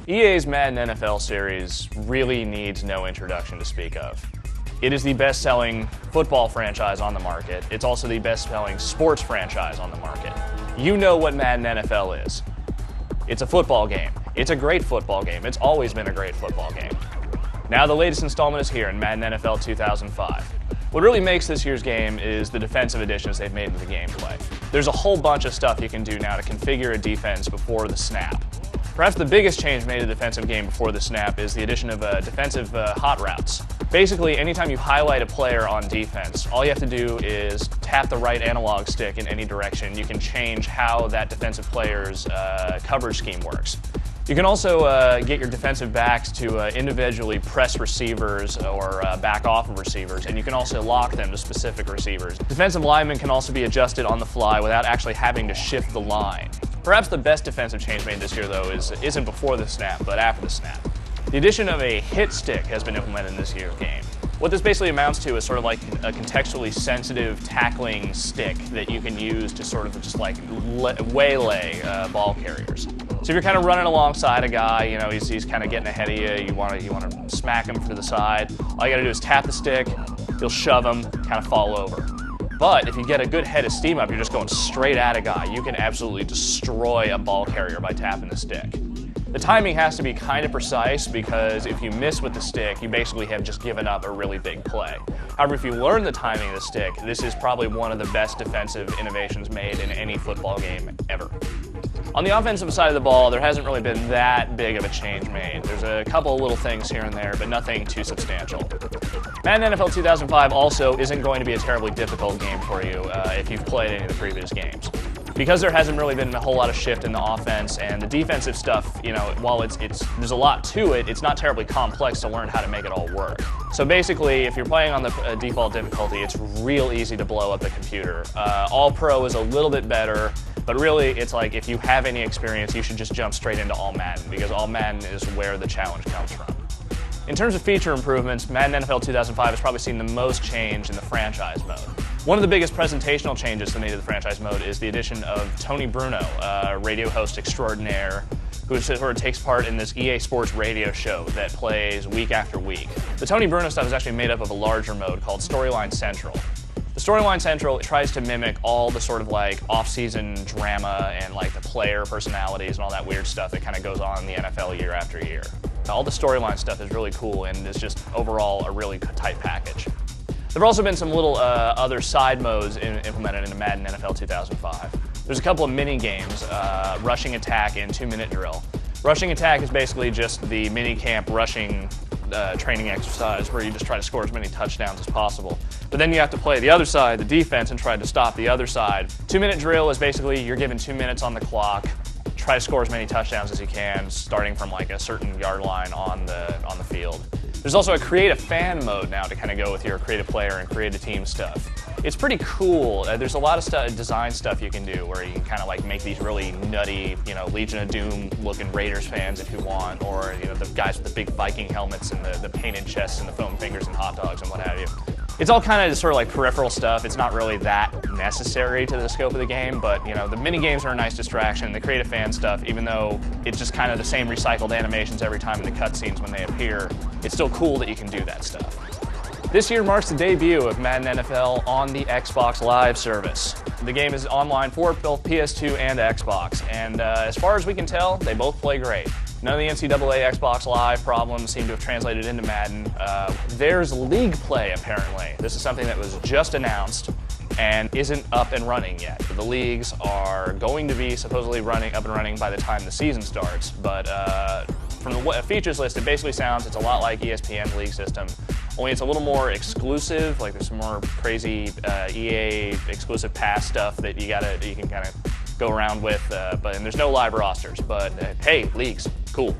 EA's Madden NFL series really needs no introduction to speak of. It is the best-selling football franchise on the market. It's also the best-selling sports franchise on the market. You know what Madden NFL is. It's a football game. It's a great football game. It's always been a great football game. Now the latest installment is here in Madden NFL 2005. What really makes this year's game is the defensive additions they've made to the gameplay. There's a whole bunch of stuff you can do now to configure a defense before the snap. Perhaps the biggest change made to the defensive game before the snap is the addition of defensive hot routes. Basically, anytime you highlight a player on defense, all you have to do is tap the right analog stick in any direction. You can change how that defensive player's coverage scheme works. You can also get your defensive backs to individually press receivers or back off of receivers, and you can also lock them to specific receivers. Defensive linemen can also be adjusted on the fly without actually having to shift the line. Perhaps the best defensive change made this year, though, isn't before the snap, but after the snap. The addition of a hit stick has been implemented in this year's game. What this basically amounts to is sort of like a contextually sensitive tackling stick that you can use to sort of just like waylay ball carriers. So if you're kind of running alongside a guy, you know, he's kind of getting ahead of you, you want to smack him to the side, all you got to do is tap the stick, you'll shove him, kind of fall over. But if you get a good head of steam up, you're just going straight at a guy, you can absolutely destroy a ball carrier by tapping the stick. The timing has to be kind of precise because if you miss with the stick, you basically have just given up a really big play. However, if you learn the timing of the stick, this is probably one of the best defensive innovations made in any football game ever. On the offensive side of the ball, there hasn't really been that big of a change made. There's a couple of little things here and there, but nothing too substantial. Madden NFL 2005 also isn't going to be a terribly difficult game for you if you've played any of the previous games. Because there hasn't really been a whole lot of shift in the offense and the defensive stuff, you know, while there's a lot to it, it's not terribly complex to learn how to make it all work. So basically, if you're playing on the default difficulty, it's real easy to blow up the computer. All Pro is a little bit better, but really it's like if you have any experience, you should just jump straight into All Madden because All Madden is where the challenge comes from. In terms of feature improvements, Madden NFL 2005 has probably seen the most change in the franchise mode. One of the biggest presentational changes they made to the franchise mode is the addition of Tony Bruno, radio host extraordinaire, who sort of takes part in this EA Sports radio show that plays week after week. The Tony Bruno stuff is actually made up of a larger mode called Storyline Central. The Storyline Central tries to mimic all the sort of like off-season drama and like the player personalities and all that weird stuff that kind of goes on in the NFL year after year. All the storyline stuff is really cool and is just overall a really tight package. There have also been some little other side modes implemented into Madden NFL 2005. There's a couple of mini games, rushing attack and 2-minute drill. Rushing attack is basically just the mini camp rushing training exercise where you just try to score as many touchdowns as possible. But then you have to play the other side, the defense, and try to stop the other side. 2-minute drill is basically you're given 2 minutes on the clock, try to score as many touchdowns as you can, starting from like a certain yard line on the field. There's also a create a fan mode now to kind of go with your create a player and create a team stuff. It's pretty cool. There's a lot of design stuff you can do where you can kind of like make these really nutty, you know, Legion of Doom looking Raiders fans if you want, or you know the guys with the big Viking helmets and the painted chests and the foam fingers and hot dogs and what have you. It's all kind of sort of like peripheral stuff. It's not really that necessary to the scope of the game, but you know the mini games are a nice distraction. The create a fan stuff, even though it's just kind of the same recycled animations every time in the cutscenes when they appear, it's still cool that you can do that stuff. This year marks the debut of Madden NFL on the Xbox Live service. The game is online for both PS2 and Xbox, and as far as we can tell, they both play great. None of the NCAA Xbox Live problems seem to have translated into Madden. There's league play, apparently. This is something that was just announced and isn't up and running yet. The leagues are going to be supposedly up and running by the time the season starts, but from the features list, it basically sounds it's a lot like ESPN's league system, only it's a little more exclusive. Like there's some more crazy EA exclusive pass stuff that you can kind of go around with, and there's no live rosters. But hey, leagues, cool.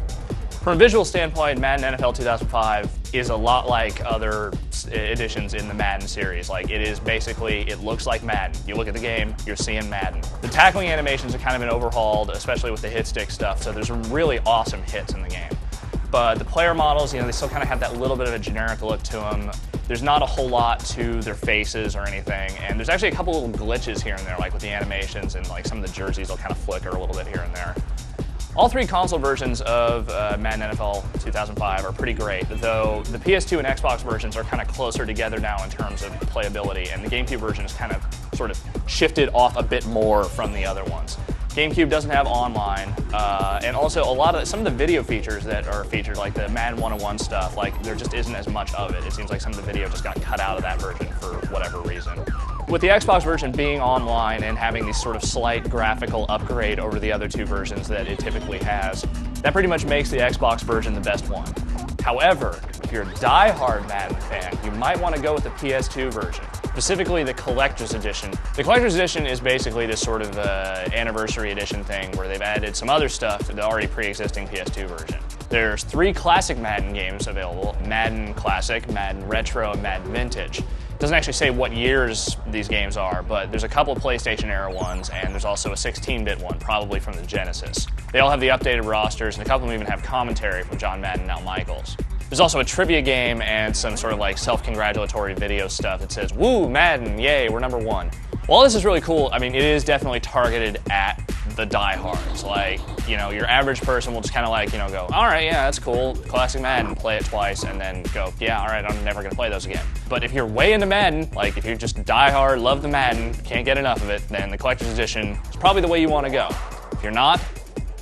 From a visual standpoint, Madden NFL 2005 is a lot like other editions in the Madden series. Like it is basically, it looks like Madden. You look at the game, you're seeing Madden. The tackling animations have kind of been overhauled, especially with the hit stick stuff, so there's some really awesome hits in the game. But the player models, you know, they still kind of have that little bit of a generic look to them. There's not a whole lot to their faces or anything, and there's actually a couple little glitches here and there, like with the animations and like some of the jerseys will kind of flicker a little bit here and there. All three console versions of Madden NFL 2005 are pretty great, though the PS2 and Xbox versions are kind of closer together now in terms of playability, and the GameCube version is kind of sort of shifted off a bit more from the other ones. GameCube doesn't have online, and also some of the video features that are featured, like the Madden 101 stuff, like there just isn't as much of it. It seems like some of the video just got cut out of that version for whatever reason. With the Xbox version being online and having this sort of slight graphical upgrade over the other two versions that it typically has, that pretty much makes the Xbox version the best one. However, if you're a die-hard Madden fan, you might want to go with the PS2 version, specifically the Collector's Edition. The Collector's Edition is basically this sort of anniversary edition thing where they've added some other stuff to the already pre-existing PS2 version. There's 3 classic Madden games available: Madden Classic, Madden Retro, and Madden Vintage. It doesn't actually say what years these games are, but there's a couple of PlayStation-era ones, and there's also a 16-bit one, probably from the Genesis. They all have the updated rosters, and a couple of them even have commentary from John Madden and Al Michaels. There's also a trivia game and some sort of like self-congratulatory video stuff that says, "Woo, Madden, yay, we're number 1." While this is really cool, I mean, it is definitely targeted at the diehards. Like, you know, your average person will just kind of like, you know, go, all right, yeah, that's cool, classic Madden, play it twice, and then go, yeah, all right, I'm never gonna play those again. But if you're way into Madden, like if you're just diehard, love the Madden, can't get enough of it, then the Collector's Edition is probably the way you wanna go. If you're not,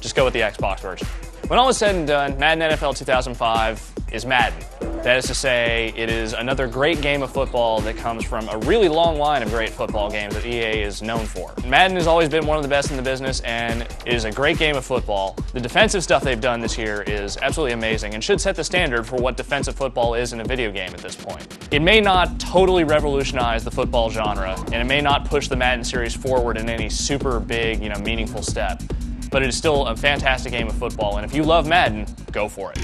just go with the Xbox version. When all is said and done, Madden NFL 2005 is Madden. That is to say, it is another great game of football that comes from a really long line of great football games that EA is known for. Madden has always been one of the best in the business, and it is a great game of football. The defensive stuff they've done this year is absolutely amazing and should set the standard for what defensive football is in a video game at this point. It may not totally revolutionize the football genre, and it may not push the Madden series forward in any super big, meaningful step, but it is still a fantastic game of football, and if you love Madden, go for it.